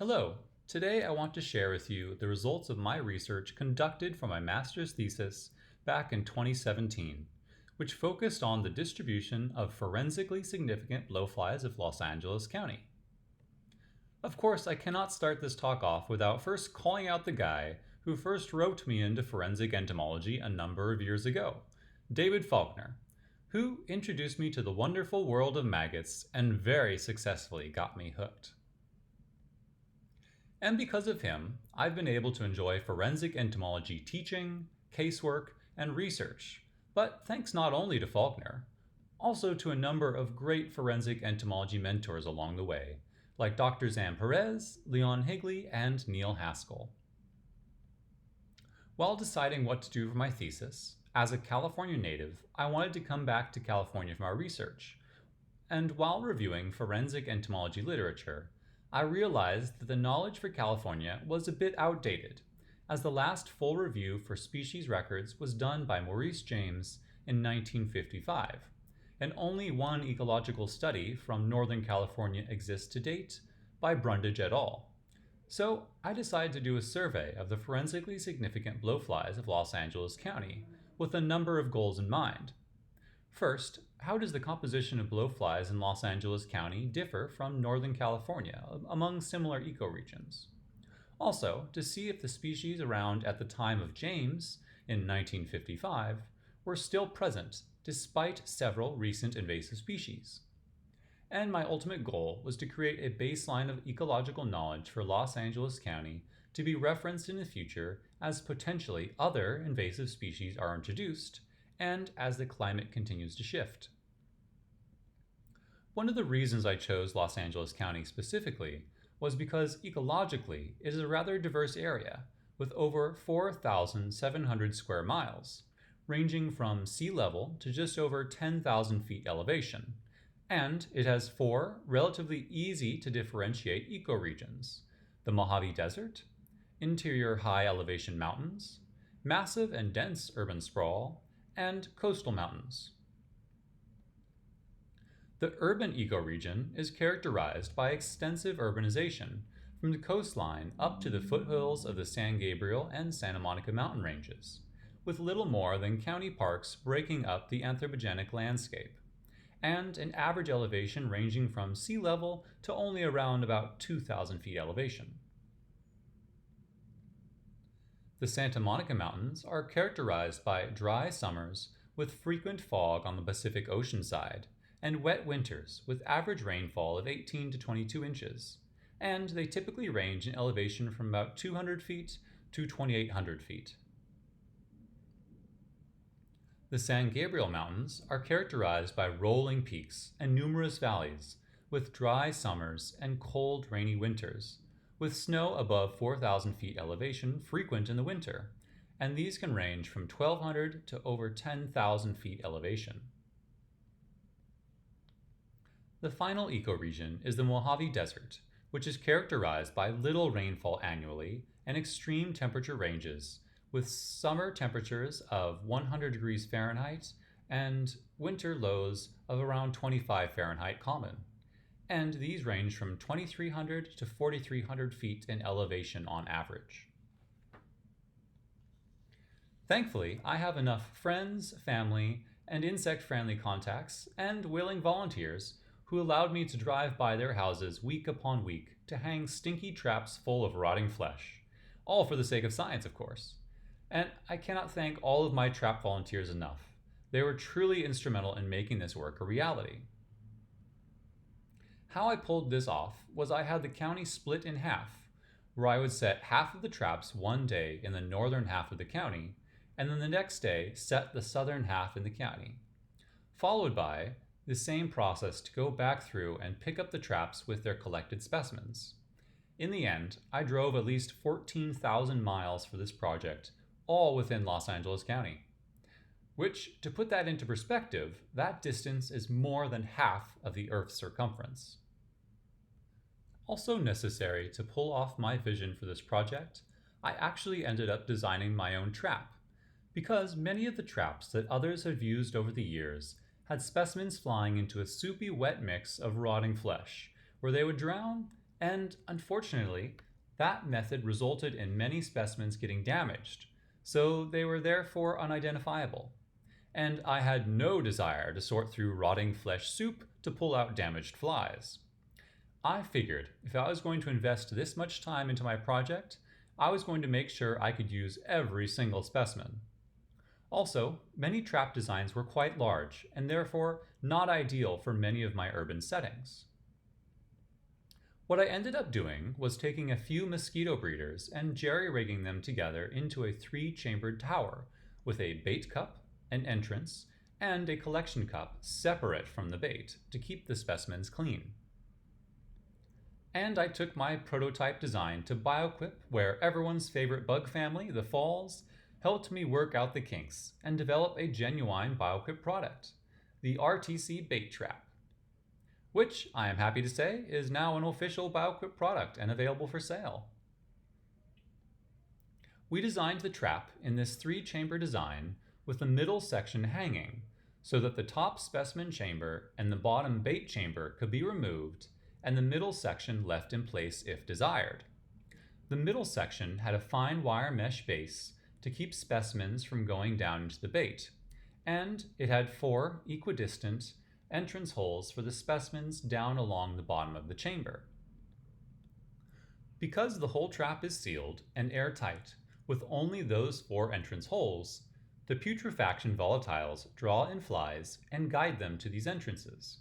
Hello. Today I want to share with you the results of my research conducted for my master's thesis back in 2017, which focused on the distribution of forensically significant blowflies of Los Angeles County. Of course, I cannot start this talk off without first calling out the guy who first roped me into forensic entomology a number of years ago, David Faulkner, who introduced me to the wonderful world of maggots and very successfully got me hooked. And because of him, I've been able to enjoy forensic entomology teaching, casework, and research, but thanks not only to Faulkner, also to a number of great forensic entomology mentors along the way, like Dr. Zan Perez, Leon Higley, and Neil Haskell. While deciding what to do for my thesis, as a California native, I wanted to come back to California for my research, and while reviewing forensic entomology literature, I realized that the knowledge for California was a bit outdated, as the last full review for species records was done by Maurice James in 1955, and only one ecological study from Northern California exists to date by Brundage et al. So I decided to do a survey of the forensically significant blowflies of Los Angeles County with a number of goals in mind. First, how does the composition of blowflies in Los Angeles County differ from Northern California among similar ecoregions? Also, to see if the species around at the time of James, in 1955, were still present despite several recent invasive species. And my ultimate goal was to create a baseline of ecological knowledge for Los Angeles County to be referenced in the future as potentially other invasive species are introduced and as the climate continues to shift. One of the reasons I chose Los Angeles County specifically was because ecologically it is a rather diverse area with over 4,700 square miles, ranging from sea level to just over 10,000 feet elevation, and it has four relatively easy to differentiate ecoregions: the Mojave Desert, interior high elevation mountains, massive and dense urban sprawl, and coastal mountains. The urban ecoregion is characterized by extensive urbanization from the coastline up to the foothills of the San Gabriel and Santa Monica mountain ranges, with little more than county parks breaking up the anthropogenic landscape, and an average elevation ranging from sea level to only around about 2,000 feet elevation. The Santa Monica Mountains are characterized by dry summers with frequent fog on the Pacific Ocean side and wet winters with average rainfall of 18 to 22 inches, and they typically range in elevation from about 200 feet to 2,800 feet. The San Gabriel Mountains are characterized by rolling peaks and numerous valleys with dry summers and cold, rainy winters, with snow above 4,000 feet elevation frequent in the winter, and these can range from 1,200 to over 10,000 feet elevation. The final ecoregion is the Mojave Desert, which is characterized by little rainfall annually and extreme temperature ranges, with summer temperatures of 100 degrees Fahrenheit and winter lows of around 25 Fahrenheit common, and these range from 2,300 to 4,300 feet in elevation on average. Thankfully, I have enough friends, family, and insect-friendly contacts and willing volunteers who allowed me to drive by their houses week upon week to hang stinky traps full of rotting flesh, all for the sake of science, of course. And I cannot thank all of my trap volunteers enough. They were truly instrumental in making this work a reality. How I pulled this off was I had the county split in half, where I would set half of the traps one day in the northern half of the county, and then the next day set the southern half in the county, followed by the same process to go back through and pick up the traps with their collected specimens. In the end, I drove at least 14,000 miles for this project, all within Los Angeles County. Which, to put that into perspective, that distance is more than half of the Earth's circumference. Also necessary to pull off my vision for this project, I actually ended up designing my own trap, because many of the traps that others have used over the years had specimens flying into a soupy wet mix of rotting flesh, where they would drown And unfortunately, that method resulted in many specimens getting damaged, so they were therefore unidentifiable. And I had no desire to sort through rotting flesh soup to pull out damaged flies. I figured if I was going to invest this much time into my project, I was going to make sure I could use every single specimen. Also, many trap designs were quite large and therefore not ideal for many of my urban settings. What I ended up doing was taking a few mosquito breeders and jerry-rigging them together into a 3-chambered tower with a bait cup, an entrance, and a collection cup separate from the bait to keep the specimens clean. And I took my prototype design to BioQuip, where everyone's favorite bug family, the falls, helped me work out the kinks and develop a genuine BioQuip product, the RTC bait trap, which I am happy to say is now an official BioQuip product and available for sale. We designed the trap in this 3-chamber design with the middle section hanging so that the top specimen chamber and the bottom bait chamber could be removed and the middle section left in place if desired. The middle section had a fine wire mesh base to keep specimens from going down into the bait, and it had 4 equidistant entrance holes for the specimens down along the bottom of the chamber. Because the whole trap is sealed and airtight with only those 4 entrance holes, the putrefaction volatiles draw in flies and guide them to these entrances.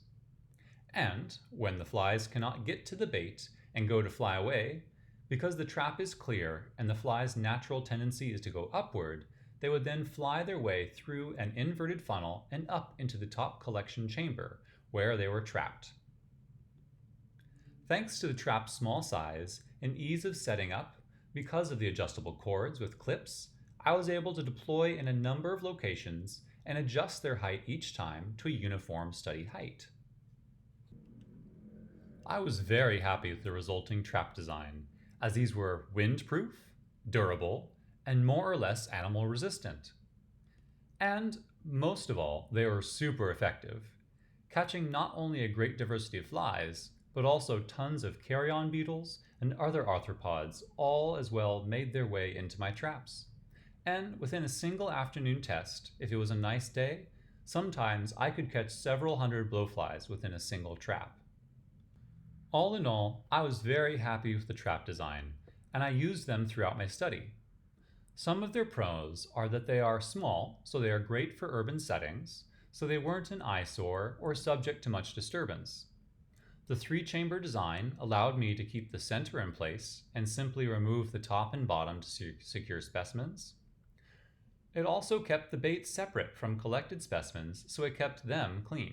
And when the flies cannot get to the bait and go to fly away, because the trap is clear and the fly's natural tendency is to go upward, they would then fly their way through an inverted funnel and up into the top collection chamber, where they were trapped. Thanks to the trap's small size and ease of setting up, because of the adjustable cords with clips, I was able to deploy in a number of locations and adjust their height each time to a uniform study height. I was very happy with the resulting trap design, as these were wind-proof, durable, and more or less animal resistant. And most of all, they were super effective, catching not only a great diversity of flies, but also tons of carrion beetles and other arthropods, all as well made their way into my traps. And within a single afternoon test, if it was a nice day, sometimes I could catch several hundred blowflies within a single trap. All in all, I was very happy with the trap design, and I used them throughout my study. Some of their pros are that they are small, so they are great for urban settings, so they weren't an eyesore or subject to much disturbance. The 3-chamber design allowed me to keep the center in place and simply remove the top and bottom to secure specimens. It also kept the bait separate from collected specimens, so it kept them clean.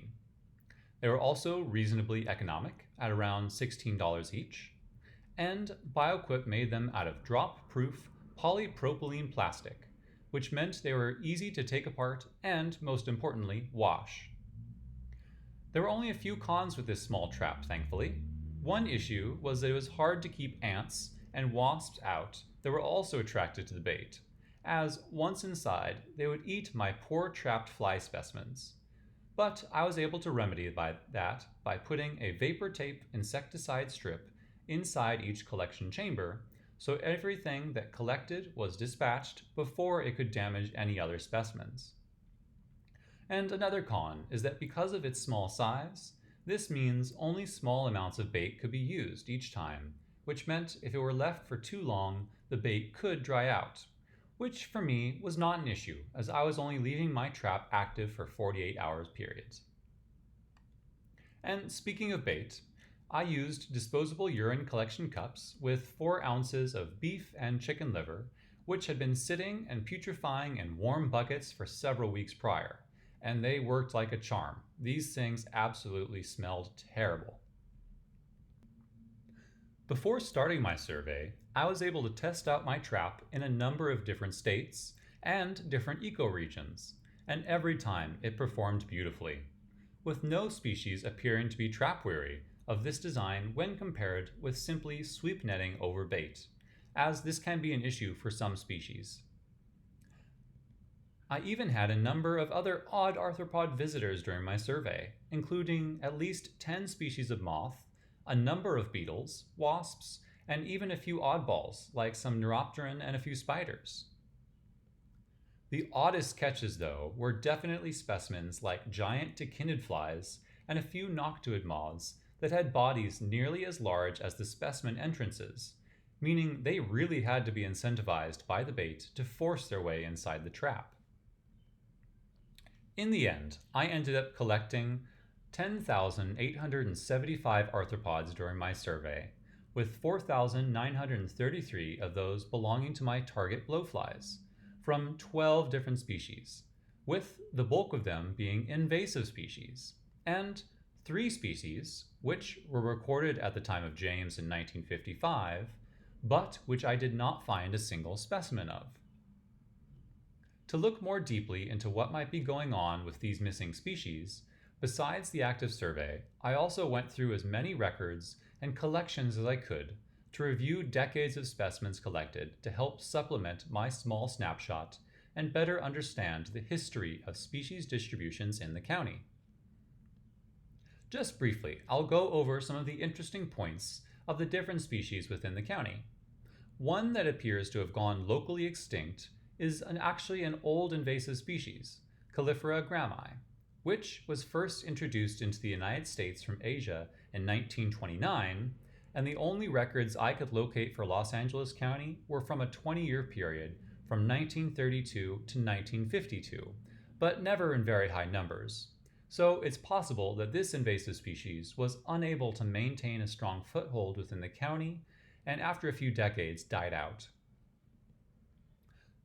They were also reasonably economic, at around $16 each, and BioQuip made them out of drop-proof polypropylene plastic, which meant they were easy to take apart and, most importantly, wash. There were only a few cons with this small trap, thankfully. One issue was that it was hard to keep ants and wasps out that were also attracted to the bait, as once inside, they would eat my poor trapped fly specimens. But I was able to remedy that by putting a vapor tape insecticide strip inside each collection chamber, so everything that collected was dispatched before it could damage any other specimens. And another con is that because of its small size, this means only small amounts of bait could be used each time, which meant if it were left for too long, the bait could dry out, which for me was not an issue, as I was only leaving my trap active for 48 hours periods. And speaking of bait, I used disposable urine collection cups with 4 ounces of beef and chicken liver, which had been sitting and putrefying in warm buckets for several weeks prior, and they worked like a charm. These things absolutely smelled terrible. Before starting my survey, I was able to test out my trap in a number of different states and different ecoregions, and every time it performed beautifully, with no species appearing to be trap weary of this design when compared with simply sweep netting over bait, as this can be an issue for some species. I even had a number of other odd arthropod visitors during my survey, including at least 10 species of moth, a number of beetles, wasps, and even a few oddballs like some neuropteran and a few spiders. The oddest catches, though, were definitely specimens like giant tachinid flies and a few noctuid moths that had bodies nearly as large as the specimen entrances, meaning they really had to be incentivized by the bait to force their way inside the trap. In the end, I ended up collecting 10,875 arthropods during my survey, with 4,933 of those belonging to my target blowflies, from 12 different species, with the bulk of them being invasive species, and 3 species, which were recorded at the time of James in 1955, but which I did not find a single specimen of. To look more deeply into what might be going on with these missing species, besides the active survey, I also went through as many records and collections as I could to review decades of specimens collected to help supplement my small snapshot and better understand the history of species distributions in the county. Just briefly, I'll go over some of the interesting points of the different species within the county. One that appears to have gone locally extinct is actually an old invasive species, Calliphora grami, which was first introduced into the United States from Asia in 1929, and the only records I could locate for Los Angeles County were from a 20-year period from 1932 to 1952, but never in very high numbers. So it's possible that this invasive species was unable to maintain a strong foothold within the county and after a few decades died out.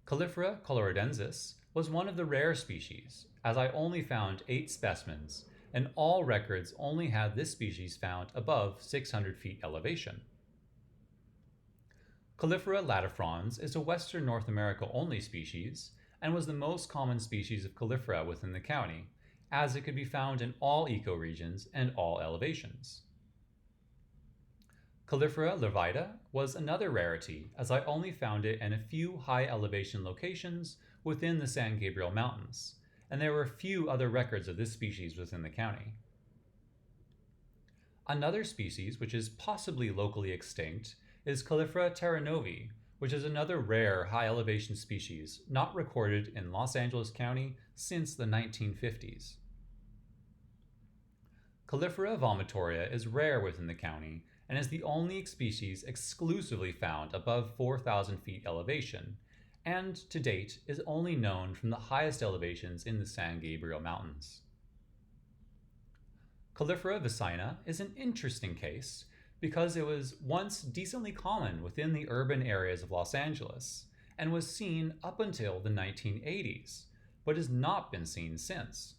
Calliphora coloradensis was one of the rare species, as I only found 8 specimens, and all records only had this species found above 600 feet elevation. Calliphora latifrons is a Western North America only species and was the most common species of Calliphora within the county, as it could be found in all ecoregions and all elevations. Calliphora levita was another rarity, as I only found it in a few high elevation locations within the San Gabriel Mountains, and there were few other records of this species within the county. Another species which is possibly locally extinct is Calliphora terranovi, which is another rare high elevation species not recorded in Los Angeles County since the 1950s. Calliphora vomitoria is rare within the county and is the only species exclusively found above 4,000 feet elevation, and to date is only known from the highest elevations in the San Gabriel Mountains. Calliphora vicina is an interesting case because it was once decently common within the urban areas of Los Angeles and was seen up until the 1980s, but has not been seen since.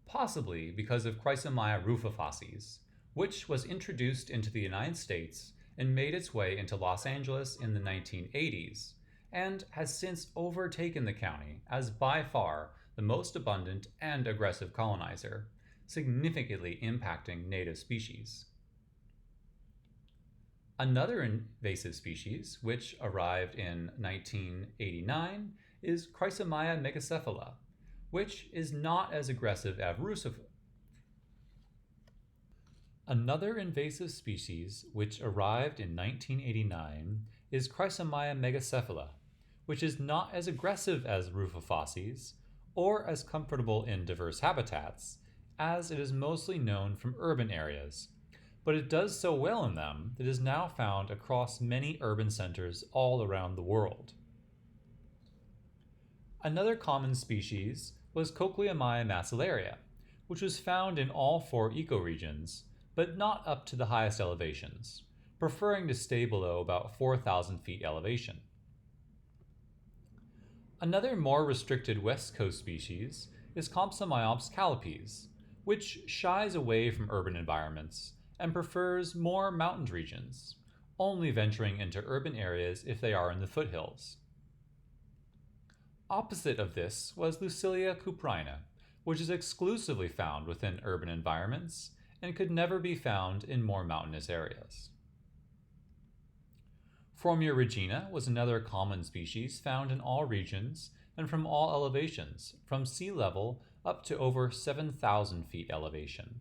Possibly because of Chrysomya rufifacies, which was introduced into the United States and made its way into Los Angeles in the 1980s, and has since overtaken the county as by far the most abundant and aggressive colonizer, significantly impacting native species. Another invasive species, which arrived in 1989, is Chrysomya megacephala, which is not as aggressive as Another invasive species which arrived in 1989 is Chrysomya megacephala, which is not as aggressive as rufifacies or as comfortable in diverse habitats, as it is mostly known from urban areas, but it does so well in them that it is now found across many urban centers all around the world. Another common species was Cochleomya macellaria, which was found in all 4 ecoregions, but not up to the highest elevations, preferring to stay below about 4,000 feet elevation. Another more restricted West Coast species is Compsomyops calipes, which shies away from urban environments and prefers more mountained regions, only venturing into urban areas if they are in the foothills. Opposite of this was Lucilia cuprina, which is exclusively found within urban environments and could never be found in more mountainous areas. Phormia regina was another common species found in all regions and from all elevations, from sea level up to over 7,000 feet elevation.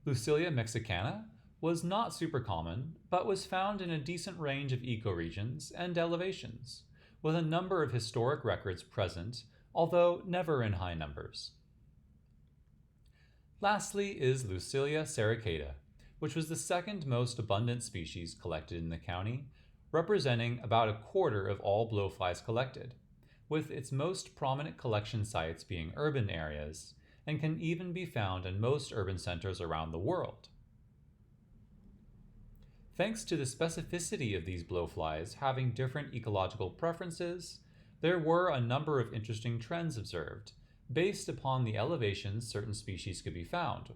Lucilia mexicana was not super common, but was found in a decent range of ecoregions and elevations, with a number of historic records present, although never in high numbers. Lastly is Lucilia sericata, which was the second most abundant species collected in the county, representing about a quarter of all blowflies collected, with its most prominent collection sites being urban areas, and can even be found in most urban centers around the world. Thanks to the specificity of these blowflies having different ecological preferences, there were a number of interesting trends observed, based upon the elevations certain species could be found,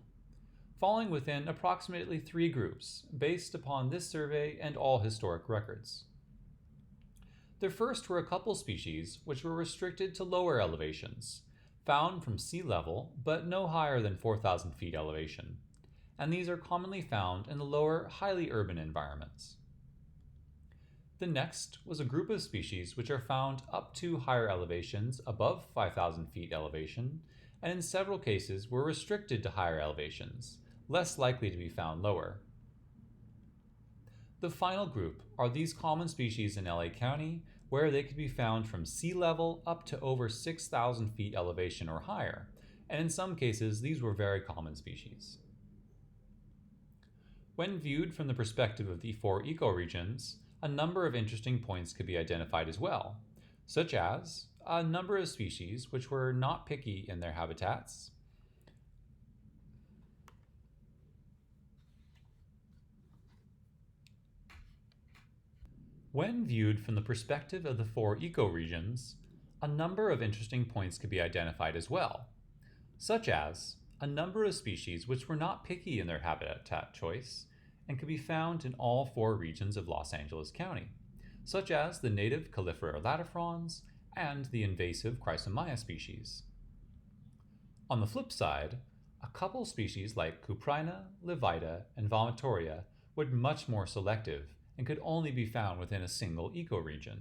falling within approximately 3 groups based upon this survey and all historic records. The first were a couple species which were restricted to lower elevations, found from sea level but no higher than 4,000 feet elevation, and these are commonly found in the lower, highly urban environments. The next was a group of species which are found up to higher elevations above 5,000 feet elevation, and in several cases were restricted to higher elevations, less likely to be found lower. The final group are these common species in LA County, where they could be found from sea level up to over 6,000 feet elevation or higher, and in some cases these were very common species. When viewed from the perspective of the 4 ecoregions, a number of interesting points could be identified as well, such as a number of species which were not picky in their habitats, When viewed from the perspective of the 4 ecoregions, a number of interesting points could be identified as well, such as a number of species which were not picky in their habitat choice and could be found in all 4 regions of Los Angeles County, such as the native Calliphoridae latifrons and the invasive Chrysomya species. On the flip side, a couple species like Cuprina, Livida, and Vomitoria were much more selective and could only be found within a single ecoregion.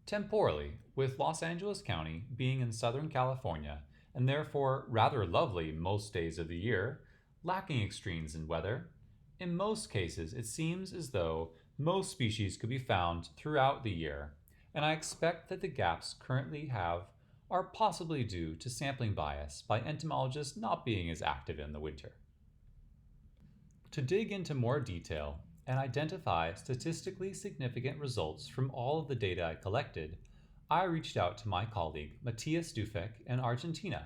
Temporally, with Los Angeles County being in Southern California and therefore rather lovely most days of the year, lacking extremes in weather, in most cases it seems as though most species could be found throughout the year, and I expect that the gaps currently have are possibly due to sampling bias by entomologists not being as active in the winter. To dig into more detail and identify statistically significant results from all of the data I collected, I reached out to my colleague Matias Dufek in Argentina,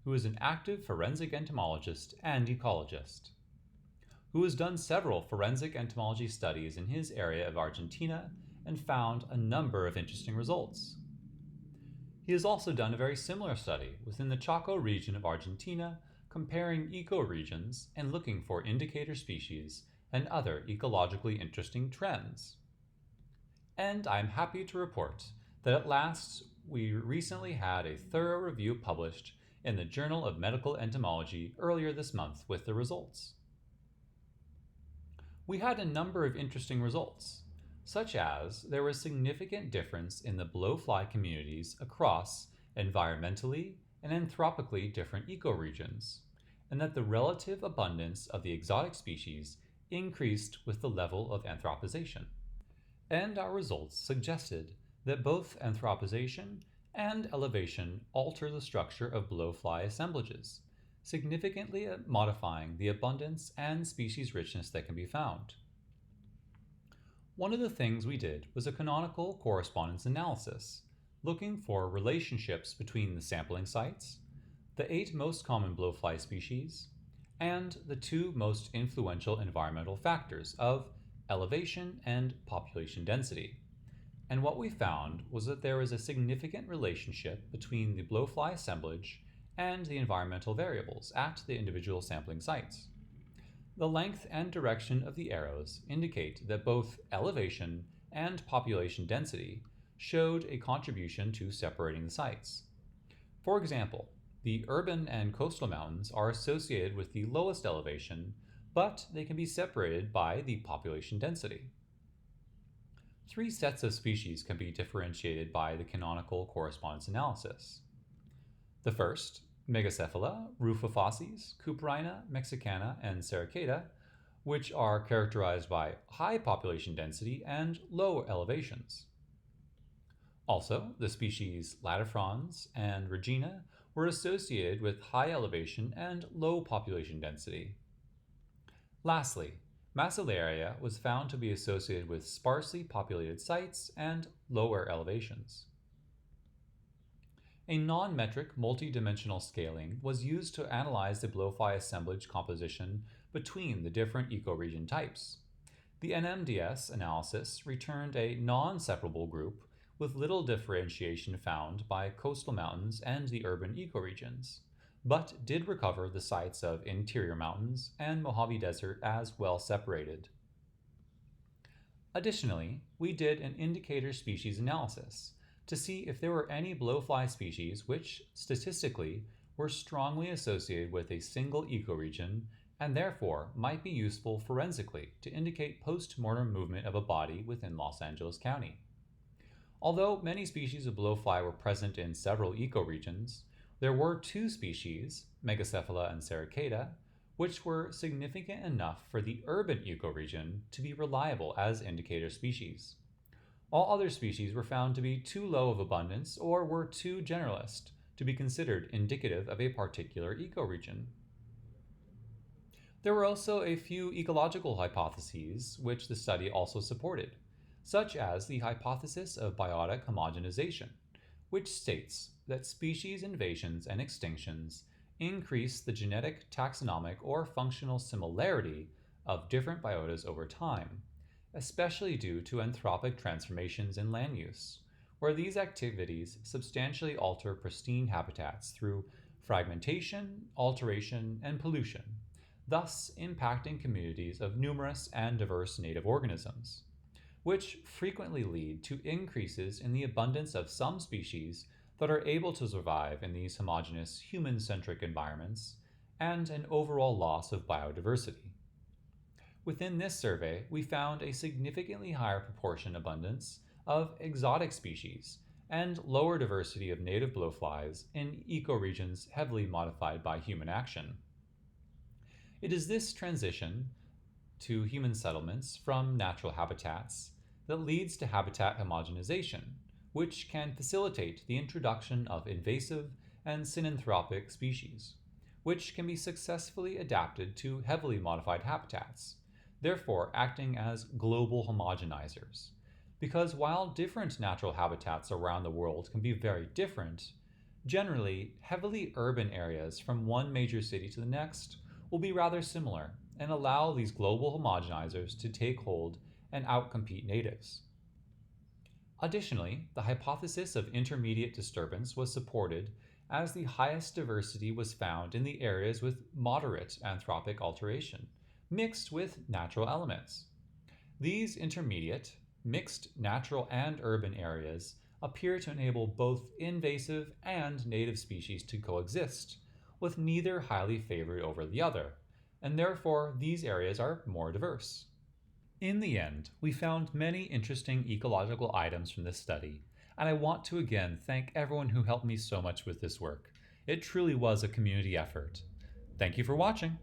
who is an active forensic entomologist and ecologist, who has done several forensic entomology studies in his area of Argentina and found a number of interesting results. He has also done a very similar study within the Chaco region of Argentina, comparing ecoregions and looking for indicator species and other ecologically interesting trends. And I'm happy to report that at last we recently had a thorough review published in the Journal of Medical Entomology earlier this month with the results. We had a number of interesting results, such as there was significant difference in the blowfly communities across environmentally and anthropically different ecoregions, and that the relative abundance of the exotic species increased with the level of anthropization. And our results suggested that both anthropization and elevation alter the structure of blowfly assemblages, significantly modifying the abundance and species richness that can be found. One of the things we did was a canonical correspondence analysis, looking for relationships between the sampling sites, the 8 most common blowfly species, and the 2 most influential environmental factors of elevation and population density. And what we found was that there was a significant relationship between the blowfly assemblage and the environmental variables at the individual sampling sites. The length and direction of the arrows indicate that both elevation and population density showed a contribution to separating the sites. For example, the urban and coastal mountains are associated with the lowest elevation, but they can be separated by the population density. 3 sets of species can be differentiated by the canonical correspondence analysis. The first Megacephala, Rufophases, Cuprina, Mexicana, and Sericata, which are characterized by high population density and low elevations. Also, the species Latifrons and Regina were associated with high elevation and low population density. Lastly, Macellaria was found to be associated with sparsely populated sites and lower elevations. A non-metric multi-dimensional scaling was used to analyze the blowfly assemblage composition between the different ecoregion types. The NMDS analysis returned a non-separable group with little differentiation found by coastal mountains and the urban ecoregions, but did recover the sites of interior mountains and Mojave Desert as well separated. Additionally, we did an indicator species analysis to see if there were any blowfly species which, statistically, were strongly associated with a single ecoregion and therefore might be useful forensically to indicate post-mortem movement of a body within Los Angeles County. Although many species of blowfly were present in several ecoregions, there were two species, Megacephala and Sericata, which were significant enough for the urban ecoregion to be reliable as indicator species. All other species were found to be too low of abundance or were too generalist to be considered indicative of a particular ecoregion. There were also a few ecological hypotheses which the study also supported, such as the hypothesis of biotic homogenization, which states that species invasions and extinctions increase the genetic, taxonomic, or functional similarity of different biotas over time, especially due to anthropic transformations in land use, where these activities substantially alter pristine habitats through fragmentation, alteration, and pollution, thus impacting communities of numerous and diverse native organisms, which frequently lead to increases in the abundance of some species that are able to survive in these homogeneous human-centric environments, and an overall loss of biodiversity. Within this survey, we found a significantly higher proportion abundance of exotic species and lower diversity of native blowflies in ecoregions heavily modified by human action. It is this transition to human settlements from natural habitats that leads to habitat homogenization, which can facilitate the introduction of invasive and synanthropic species, which can be successfully adapted to heavily modified habitats, therefore acting as global homogenizers. Because while different natural habitats around the world can be very different, generally heavily urban areas from one major city to the next will be rather similar and allow these global homogenizers to take hold and outcompete natives. Additionally, the hypothesis of intermediate disturbance was supported as the highest diversity was found in the areas with moderate anthropic alteration, mixed with natural elements. These intermediate, mixed natural and urban areas appear to enable both invasive and native species to coexist, with neither highly favored over the other, and therefore these areas are more diverse. In the end, we found many interesting ecological items from this study, and I want to again thank everyone who helped me so much with this work. It truly was a community effort. Thank you for watching.